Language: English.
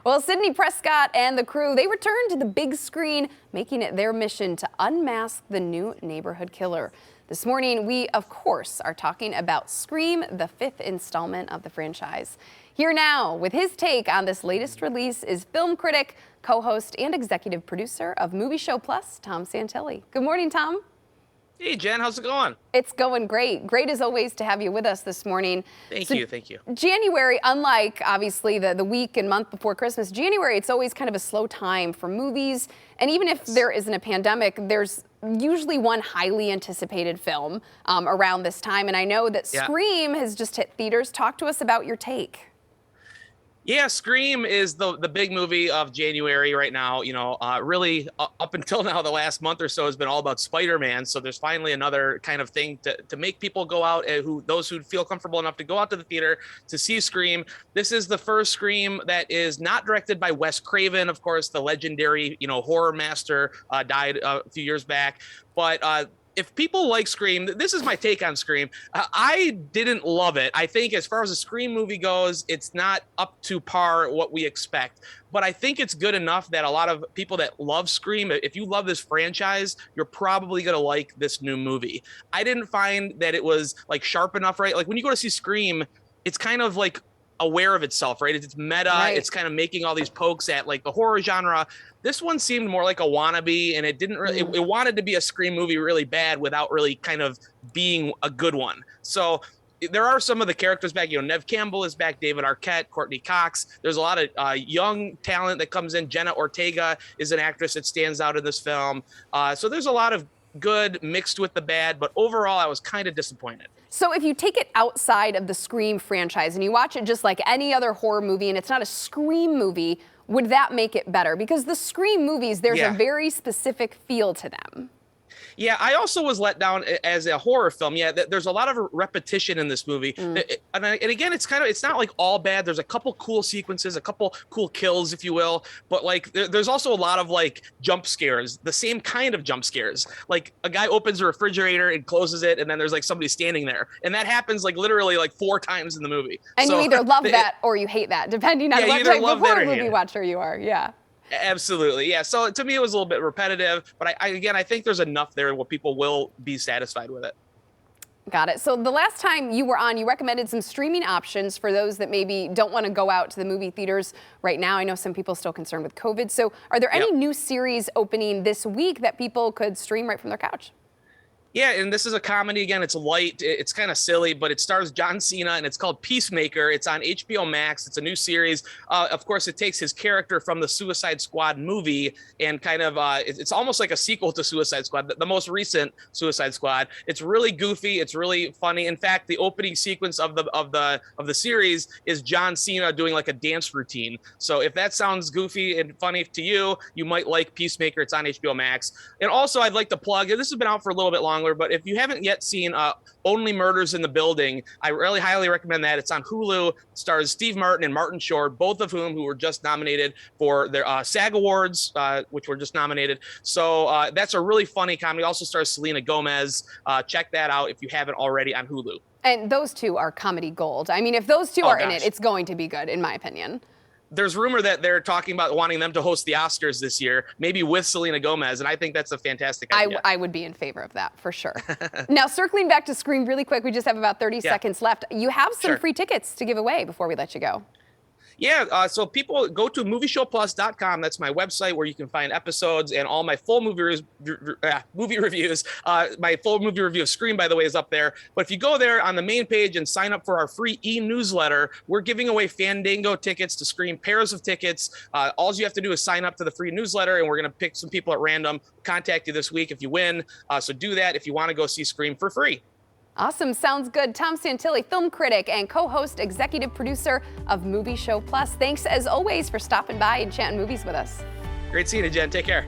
Well, Sidney Prescott and the crew, they returned to the big screen, making it their mission to unmask the new neighborhood killer. This morning, we, of course, are talking about Scream, the 5th installment of the franchise. Here now with his take on this latest release is film critic, co-host, and executive producer of Movie Show Plus, Tom Santilli. Good morning, Tom. Hey, Jen, how's it going? It's going great. Great as always to have you with us this morning. Thank you. January, unlike obviously the week and month before Christmas, January, it's always kind of a slow time for movies. And even if there isn't a pandemic, there's usually one highly anticipated film around this time. And I know that Scream has just hit theaters. Talk to us about your take. Yeah, Scream is the big movie of January right now. You know, really up until now, the last month or so has been all about Spider-Man. So there's finally another kind of thing to make people go out, those who feel comfortable enough to go out to the theater to see Scream. This is the first Scream that is not directed by Wes Craven, of course, the legendary, horror master, died a few years back. But if people like Scream, this is my take on Scream. I didn't love it. I think as far as a Scream movie goes, it's not up to par what we expect. But I think it's good enough that a lot of people that love Scream, if you love this franchise, you're probably going to like this new movie. I didn't find that it was like sharp enough, right? Like when you go to see Scream, it's kind of like aware of itself, right? It's meta. Right. It's kind of making all these pokes at like the horror genre. This one seemed more like a wannabe, and it didn't really, it wanted to be a Scream movie really bad without really kind of being a good one. So there are some of the characters back, Nev Campbell is back, David Arquette, Courtney Cox. There's a lot of young talent that comes in. Jenna Ortega is an actress that stands out in this film. So there's a lot of good mixed with the bad, but overall I was kind of disappointed. So if you take it outside of the Scream franchise and you watch it just like any other horror movie and it's not a Scream movie, would that make it better? Because the Scream movies, there's a very specific feel to them. Yeah, I also was let down as a horror film. Yeah, there's a lot of repetition in this movie. And again, it's not like all bad. There's a couple cool sequences, a couple cool kills, if you will. But like, there's also a lot of like jump scares, the same kind of jump scares. Like a guy opens a refrigerator and closes it, and then there's like somebody standing there. And that happens like literally like 4 times in the movie. And you either love that or you hate that, depending on what type of horror movie watcher you are. Yeah. Absolutely. Yeah. So to me, it was a little bit repetitive, but I think there's enough there where people will be satisfied with it. Got it. So the last time you were on, you recommended some streaming options for those that maybe don't want to go out to the movie theaters right now. I know some people are still concerned with COVID. So are there any new series opening this week that people could stream right from their couch? Yeah, and this is a comedy. Again, it's light, it's kind of silly, but it stars John Cena, and it's called Peacemaker. It's on HBO Max. It's a new series. Of course, it takes his character from the Suicide Squad movie and kind of, it's almost like a sequel to Suicide Squad, the most recent Suicide Squad. It's really goofy. It's really funny. In fact, the opening sequence of the series is John Cena doing like a dance routine. So if that sounds goofy and funny to you, you might like Peacemaker. It's on HBO Max. And also, I'd like to plug, this has been out for a little bit longer, but if you haven't yet seen Only Murders in the Building, I really highly recommend that. It's on Hulu. It stars Steve Martin and Martin Short, both of whom were just nominated for their SAG Awards, which were just nominated. So that's a really funny comedy. Also stars Selena Gomez. Check that out if you haven't already on Hulu. And those two are comedy gold. I mean, if those two are in it, it's going to be good, in my opinion. There's rumor that they're talking about wanting them to host the Oscars this year, maybe with Selena Gomez, and I think that's a fantastic idea. I would be in favor of that, for sure. Now, circling back to Scream really quick, we just have about 30 seconds left. You have some free tickets to give away before we let you go. Yeah, so people go to movieshowplus.com. That's my website where you can find episodes and all my full movie reviews. My full movie review of Scream, by the way, is up there. But if you go there on the main page and sign up for our free e-newsletter, we're giving away Fandango tickets to Scream, pairs of tickets. All you have to do is sign up to the free newsletter, and we're going to pick some people at random, contact you this week if you win. So do that if you want to go see Scream for free. Awesome. Sounds good. Tom Santilli, film critic and co-host, executive producer of Movie Show Plus. Thanks, as always, for stopping by and chatting movies with us. Great seeing you, Jen. Take care.